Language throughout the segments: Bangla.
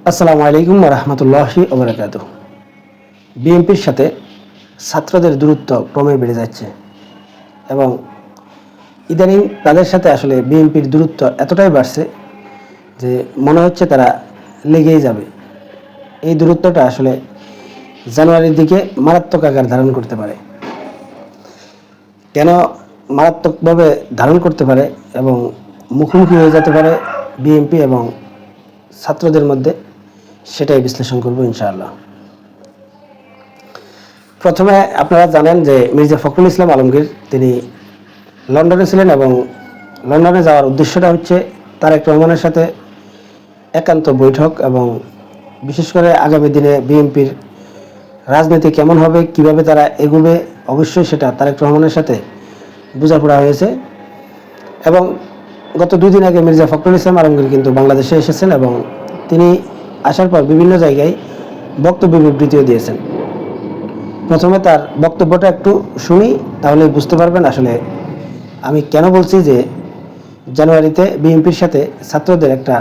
আসসালামু আলাইকুম ওয়া রাহমাতুল্লাহি ওয়া বারাকাতুহু। বিএনপির সাথে ছাত্রদের দূরত্ব ক্রমে বেড়ে যাচ্ছে এবং ইদানিং তাদের সাথে আসলে বিএনপির দূরত্ব এতটাই বাড়ছে যে মনে হচ্ছে তারা লেগেই যাবে। এই দূরত্বটা আসলে জানুয়ারির দিকে মারাত্মক আকার ধারণ করতে পারে। কেন মারাত্মকভাবে ধারণ করতে পারে এবং মুখোমুখি হয়ে যেতে পারে বিএনপি এবং ছাত্রদের মধ্যে, সেটাই বিশ্লেষণ করব ইনশাআল্লাহ। প্রথমে আপনারা জানেন যে মির্জা ফখরুল ইসলাম আলমগীর তিনি লন্ডনে ছিলেন এবং লন্ডনে যাওয়ার উদ্দেশ্যটা হচ্ছে তারেক রহমানের সাথে একান্ত বৈঠক এবং বিশেষ করে আগামী দিনে বিএনপির রাজনীতি কেমন হবে, কিভাবে তারা এগোবে, অবশ্যই সেটা তারেক রহমানের সাথে বোঝাপড়া হয়েছে। এবং গত 2 দিন আগে মির্জা ফখরুল ইসলাম আলমগীর কিন্তু বাংলাদেশে এসেছেন এবং তিনি আসার পর বিভিন্ন জায়গায় বক্তব্য বিবৃতিও দিয়েছেন। প্রথমে তার বক্তব্যটা একটু শুনি, তাহলে বুঝতে পারবেন আসলে আমি কেন বলছি যে জানুয়ারিতে বিএনপির সাথে ছাত্রদের একটা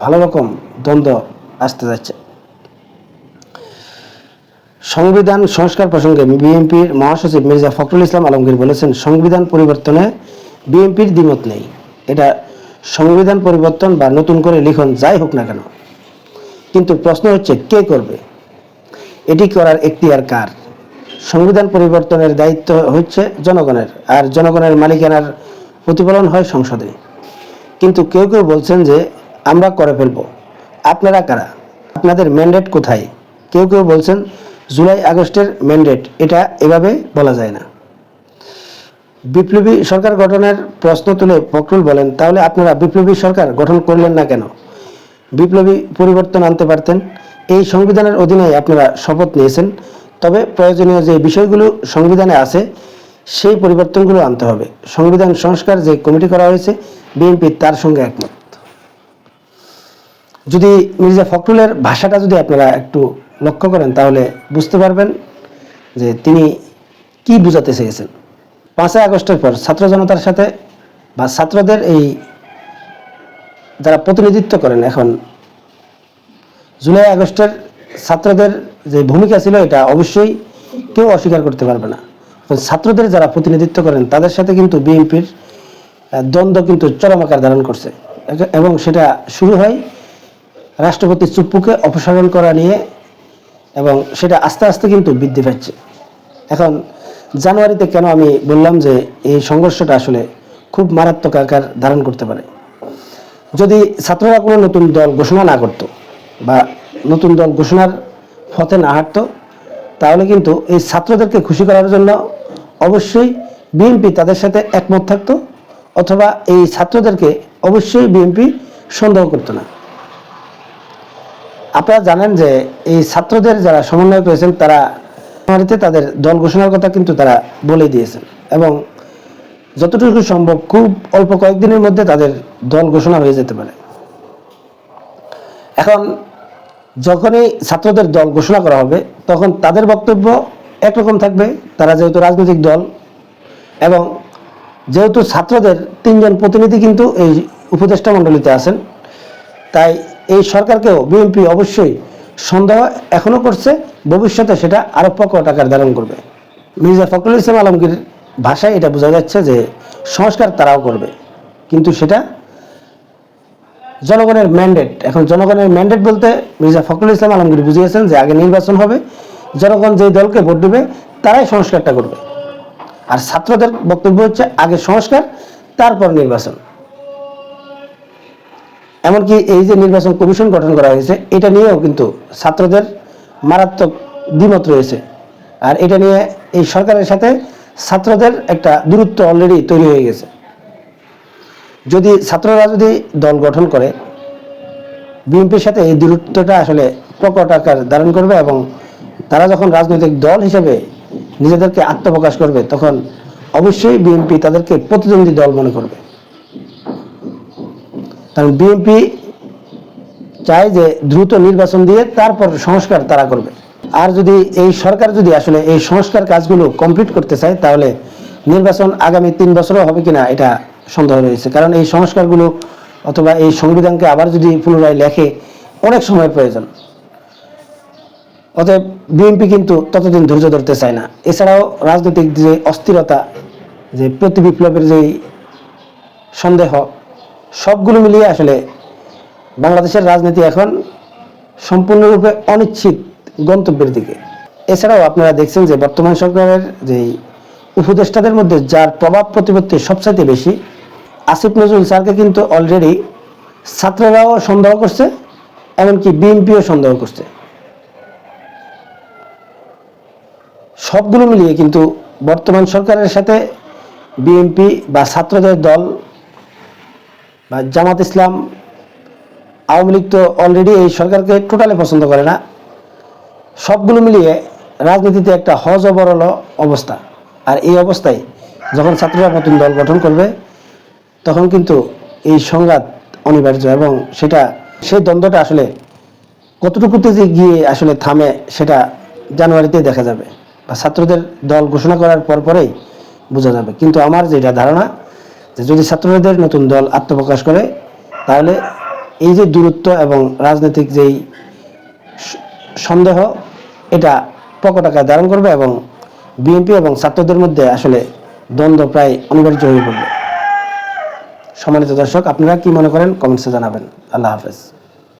ভালো রকম দ্বন্দ্ব আসতে যাচ্ছে। সংবিধান সংস্কার প্রসঙ্গে বিএনপির মহাসচিব মির্জা ফখরুল ইসলাম আলমগীর বলেছেন, সংবিধান পরিবর্তনে বিএনপির দ্বিমত নেই। এটা সংবিধান পরিবর্তন বা নতুন করে লিখন যাই হোক না কেন, কিন্তু প্রশ্ন হচ্ছে কে করবে, এটি করার এখতিয়ার কার? সংবিধান পরিবর্তনের দায়িত্ব হচ্ছে জনগণের, আর জনগণের মালিকানার প্রতিফলন হয় সংসদে। কিন্তু কেউ কেউ বলছেন যে আমরা করে ফেলব। আপনারা কারা? আপনাদের ম্যান্ডেট কোথায়? কেউ কেউ বলছেন জুলাই আগস্টের ম্যান্ডেট, এটা এভাবে বলা যায় না। বিপ্লবী সরকার গঠনের প্রশ্ন তুলে ফখরুল বলেন, তাহলে আপনারা বিপ্লবী সরকার গঠন করলেন না কেন? বিপ্লবী পরিবর্তন আনতে পারতেন। এই সংবিধানের অধীনে আপনারা শপথ নিয়েছেন, তবে প্রয়োজনীয় যে বিষয়গুলো সংবিধানে আছে সেই পরিবর্তনগুলো আনতে হবে। সংবিধান সংস্কার যে কমিটি করা হয়েছে বিএনপি তার সঙ্গে একমত। যদি মির্জা ফখরুলের ভাষাটা যদি আপনারা একটু লক্ষ্য করেন তাহলে বুঝতে পারবেন যে তিনি কি বোঝাতে চেয়েছেন। 5ই আগস্টের পর ছাত্র জনতার সাথে বা ছাত্রদের এই যারা প্রতিনিধিত্ব করেন, এখন জুলাই আগস্টের ছাত্রদের যে ভূমিকা ছিল এটা অবশ্যই কেউ অস্বীকার করতে পারবে না। ছাত্রদের যারা প্রতিনিধিত্ব করেন তাদের সাথে কিন্তু বিএনপির দ্বন্দ্ব কিন্তু চরম আকার ধারণ করছে এবং সেটা শুরু হয় রাষ্ট্রপতি চুপ্পুকে অপসারণ করা নিয়ে এবং সেটা আস্তে আস্তে কিন্তু বৃদ্ধি পাচ্ছে। এখন জানুয়ারিতে কেন আমি বললাম যে এই সংঘর্ষটা আসলে খুব মারাত্মক আকার ধারণ করতে পারে। যদি ছাত্ররা কোনো নতুন দল ঘোষণা না করত বা নতুন দল ঘোষণার পথে না হাঁটত, তাহলে কিন্তু এই ছাত্রদেরকে খুশি করার জন্য অবশ্যই বিএনপি তাদের সাথে একমত থাকতো, অথবা এই ছাত্রদেরকে অবশ্যই বিএনপি সন্দেহ করতো না। আপনারা জানেন যে এই ছাত্রদের যারা সমন্বয় করেছেন তারা জানুয়ারিতে তাদের দল ঘোষণার কথা কিন্তু তারা বলে দিয়েছেন এবং যতটুকু সম্ভব খুব অল্প কয়েকদিনের মধ্যে তাদের দল ঘোষণা হয়ে যেতে পারে। এখন যখনই ছাত্রদের দল ঘোষণা করা হবে তখন তাদের বক্তব্য একরকম থাকবে, তারা যেহেতু রাজনৈতিক দল এবং যেহেতু ছাত্রদের 3 জন প্রতিনিধি কিন্তু এই উপদেষ্টা মণ্ডলীতে আছেন, তাই এই সরকারকেও বিএনপি অবশ্যই সন্দেহ এখনো করছে, ভবিষ্যতে সেটা আরো প্রকট আকার ধারণ করবে। মির্জা ফখরুল ইসলাম আলমগীর ভাষায় এটা বোঝা যাচ্ছে যে সংস্কার তারাও করবে, কিন্তু সেটা জনগণের ম্যান্ডেট। এখন জনগণের ম্যান্ডেট বলতে মির্জা ফখরুল ইসলাম আলমগীর বুঝিয়েছেন যে আগে নির্বাচন হবে, জনগণ যে দলকে ভোট দেবে তারাই সংস্কারটা করবে। আর ছাত্রদের বক্তব্য হচ্ছে আগে সংস্কার তারপর নির্বাচন। এমনকি এই যে নির্বাচন কমিশন গঠন করা হয়েছে এটা নিয়েও কিন্তু ছাত্রদের মারাত্মক দ্বিমত রয়েছে, আর এটা নিয়ে এই সরকারের সাথে ছাত্রদের একটা দূরত্ব অলরেডি তৈরি হয়ে গেছে। যদি ছাত্ররা যদি দল গঠন করে বিএনপির সাথে এই দূরত্বটা আসলে প্রকট আকার ধারণ করবে এবং তারা যখন রাজনৈতিক দল হিসেবে নিজেদেরকে আত্মপ্রকাশ করবে তখন অবশ্যই বিএনপি তাদেরকে প্রতিদ্বন্দ্বী দল মনে করবে। কারণ বিএনপি চায় যে দ্রুত নির্বাচন দিয়ে তারপর সংস্কার তারা করবে। আর যদি এই সরকার যদি আসলে এই সংস্কার কাজগুলো কমপ্লিট করতে চায় তাহলে নির্বাচন আগামী 3 বছরও হবে কিনা এটা সন্দেহ রয়েছে। কারণ এই সংস্কারগুলো অথবা এই সংবিধানকে আবার যদি পুনরায় লেখে অনেক সময়ের প্রয়োজন। অতএব বিএনপি কিন্তু ততদিন ধৈর্য ধরতে চায় না। এছাড়াও রাজনৈতিক যে অস্থিরতা, যে প্রতি বিপ্লবের যে সন্দেহ, সবগুলো মিলিয়ে আসলে বাংলাদেশের রাজনীতি এখন সম্পূর্ণরূপে অনিশ্চিত গন্তব্যের দিকে। এছাড়াও আপনারা দেখছেন যে বর্তমান সরকারের যে উপদেষ্টাদের মধ্যে যার প্রভাব প্রতিপত্তি সবচাইতে বেশি, আসিফ নজরুল স্যারকে কিন্তু অলরেডি ছাত্ররাও সন্দেহ করছে, এমনকি বিএনপিও সন্দেহ করছে। সবগুলো মিলিয়ে কিন্তু বর্তমান সরকারের সাথে বিএনপি বা ছাত্রদের দল বা জামাত ইসলাম, আওয়ামী লীগ তো অলরেডি এই সরকারকে টোটালি পছন্দ করে না। সবগুলো মিলিয়ে রাজনীতিতে একটা হজবরল অবস্থা। আর এই অবস্থায় যখন ছাত্ররা নতুন দল গঠন করবে, তখন কিন্তু এই সংঘাত অনিবার্য, এবং সেই দ্বন্দ্বটা আসলে কতটুকুতে যে গিয়ে আসলে থামে সেটা জানুয়ারিতে দেখা যাবে, বা ছাত্রদের দল ঘোষণা করার পরেই বোঝা যাবে। কিন্তু আমার যেটা ধারণা, যে যদি ছাত্রদের নতুন দল আত্মপ্রকাশ করে, তাহলে এই যে দূরত্ব এবং রাজনৈতিক যেই সন্দেহ, এটা প্রকট আকার ধারণ করবে এবং বিএনপি এবং ছাত্রদের মধ্যে আসলে দ্বন্দ্ব প্রায় অনিবার্য হয়ে পড়বে। সম্মানিত দর্শক, আপনারা কি মনে করেন কমেন্টসে জানাবেন। আল্লাহ হাফেজ।